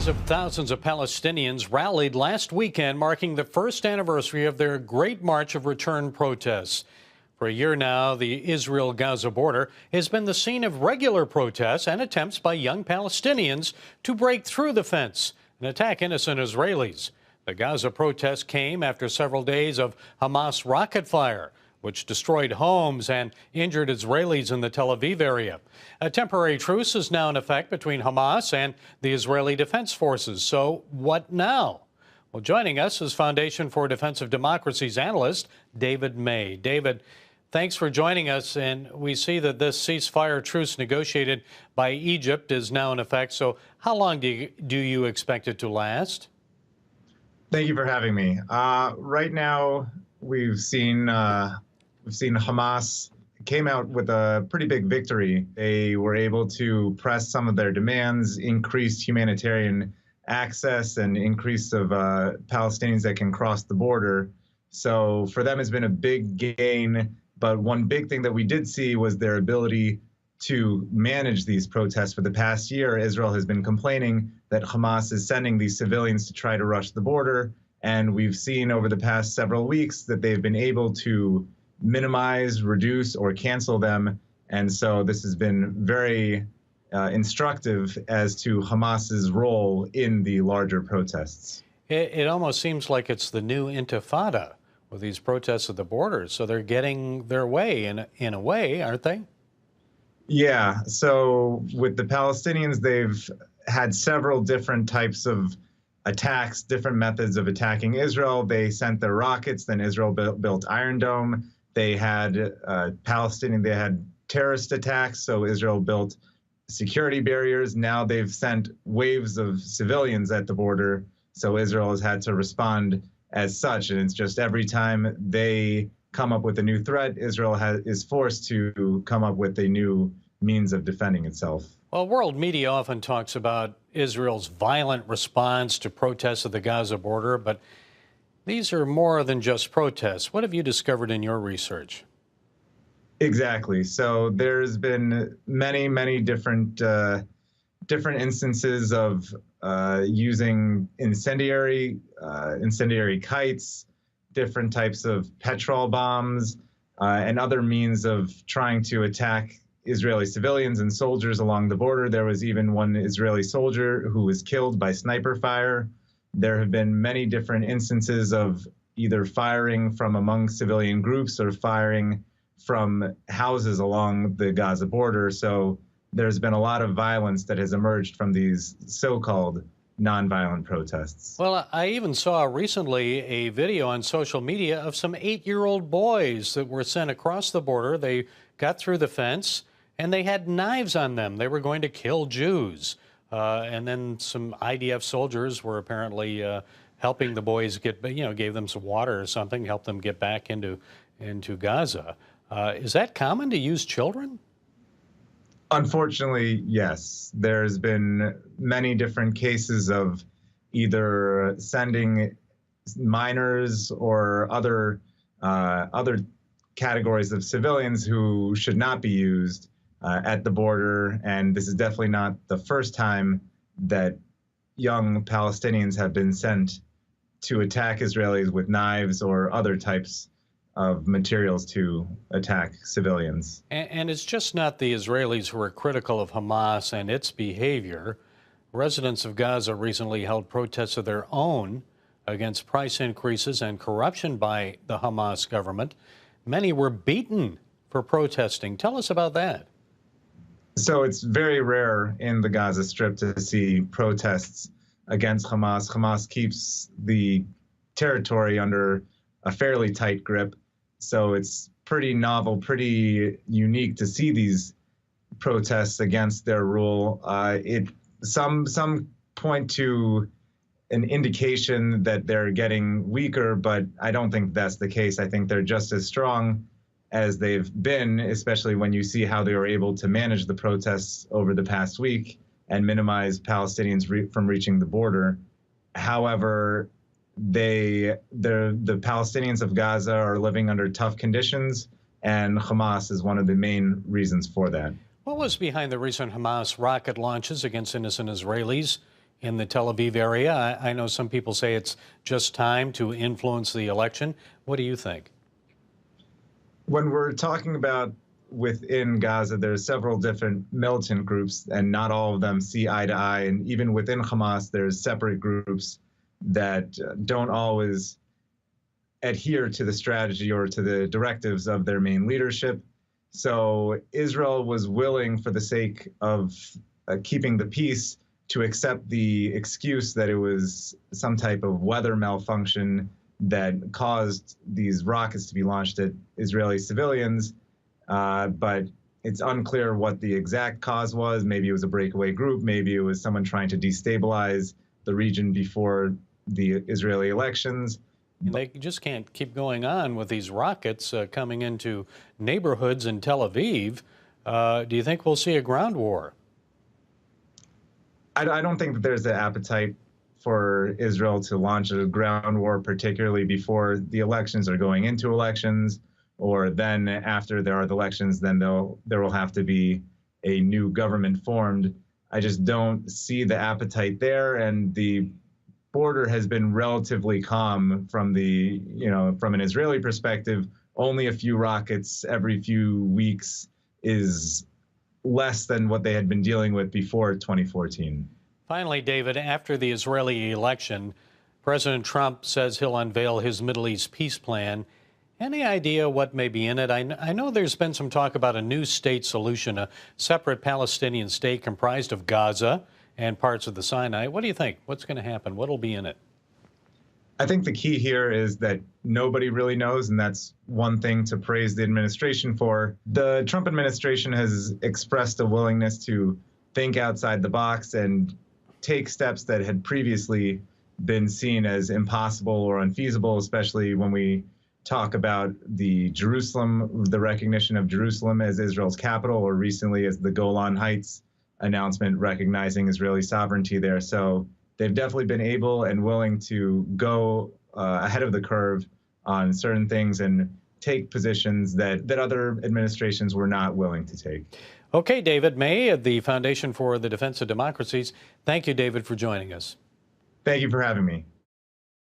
Tens of thousands of Palestinians rallied last weekend, marking the first anniversary of their Great March of Return protests. For a year now, the Israel-Gaza border has been the scene of regular protests and attempts by young Palestinians to break through the fence and attack innocent Israelis. The Gaza protest came after several days of Hamas rocket fire, which destroyed homes and injured Israelis in the Tel Aviv area. A temporary truce is now in effect between Hamas and the Israeli Defense Forces. So what now? Well, joining us is Foundation for Defense of Democracy's analyst, David May. David, thanks for joining us. And we see that this ceasefire truce negotiated by Egypt is now in effect. So how long do you expect it to last? Thank you for having me. Right now, we've seen Hamas came out with a pretty big victory. They were able to press some of their demands, increase humanitarian access, and increase of Palestinians that can cross the border. So for them, it's been a big gain. But one big thing that we did see was their ability to manage these protests. For the past year, Israel has been complaining that Hamas is sending these civilians to try to rush the border. And we've seen over the past several weeks that they've been able to minimize, reduce, or cancel them. And so this has been very instructive as to Hamas's role in the larger protests. It almost seems like it's the new intifada with these protests at the border. So they're getting their way in a way, aren't they? Yeah. So with the Palestinians, they've had several different types of attacks, different methods of attacking Israel. They sent their rockets, then Israel built Iron Dome. They had they had terrorist attacks, so Israel built security barriers. Now they've sent waves of civilians at the border, so Israel has had to respond as such. And it's just every time they come up with a new threat, Israel is forced to come up with a new means of defending itself. Well, world media often talks about Israel's violent response to protests at the Gaza border, but these are more than just protests. What have you discovered in your research? Exactly. So there's been many different instances of using incendiary kites, different types of petrol bombs, and other means of trying to attack Israeli civilians and soldiers along the border. There was even one Israeli soldier who was killed by sniper fire. There have been many different instances of either firing from among civilian groups or firing from houses along the Gaza border. So there's been a lot of violence that has emerged from these so-called nonviolent protests. Well, I even saw recently a video on social media of some 8-year-old boys that were sent across the border. They got through the fence and they had knives on them. They were going to kill Jews. And then some IDF soldiers were apparently helping the boys gave them some water or something, helped them get back into Gaza. Is that common to use children? Otherwise, yes. There's been many different cases of either sending minors or other categories of civilians who should not be used at the border. And this is definitely not the first time that young Palestinians have been sent to attack Israelis with knives or other types of materials to attack civilians. And it's just not the Israelis who are critical of Hamas and its behavior. Residents of Gaza recently held protests of their own against price increases and corruption by the Hamas government. Many were beaten for protesting. Tell us about that. So it's very rare in the Gaza Strip to see protests against Hamas. Hamas keeps the territory under a fairly tight grip. So it's pretty novel, pretty unique to see these protests against their rule. Some point to an indication that they're getting weaker, but I don't think that's the case. I think they're just as strong as they've been, especially when you see how they were able to manage the protests over the past week and minimize Palestinians from reaching the border. However, the Palestinians of Gaza are living under tough conditions, and Hamas is one of the main reasons for that. What was behind the recent Hamas rocket launches against innocent Israelis in the Tel Aviv area? I know some people say it's just time to influence the election. What do you think? When we're talking about within Gaza, there's several different militant groups, and not all of them see eye to eye. And even within Hamas, there's separate groups that don't always adhere to the strategy or to the directives of their main leadership. So Israel was willing, for the sake of keeping the peace, to accept the excuse that it was some type of weather malfunction that caused these rockets to be launched at Israeli civilians. But it's unclear what the exact cause was. Maybe it was a breakaway group. Maybe it was someone trying to destabilize the region before the Israeli elections. And they just can't keep going on with these rockets coming into neighborhoods in Tel Aviv. Do you think we'll see a ground war? I don't think that there's an appetite for Israel to launch a ground war, particularly before the elections or going into elections, or then after there are the elections, then there will have to be a new government formed. I just don't see the appetite there, and the border has been relatively calm from from an Israeli perspective. Only a few rockets every few weeks is less than what they had been dealing with before 2014. Finally, David, after the Israeli election, President Trump says he'll unveil his Middle East peace plan. Any idea what may be in it? I know there's been some talk about a new state solution, a separate Palestinian state comprised of Gaza and parts of the Sinai. What do you think? What's going to happen? What'll be in it? I think the key here is that nobody really knows, and that's one thing to praise the administration for. The Trump administration has expressed a willingness to think outside the box and take steps that had previously been seen as impossible or unfeasible, especially when we talk about the recognition of Jerusalem as Israel's capital, or recently as the Golan Heights announcement recognizing Israeli sovereignty there. So they've definitely been able and willing to go ahead of the curve on certain things and take positions that other administrations were not willing to take. Okay, David May of the Foundation for the Defense of Democracies. Thank you, David, for joining us. Thank you for having me.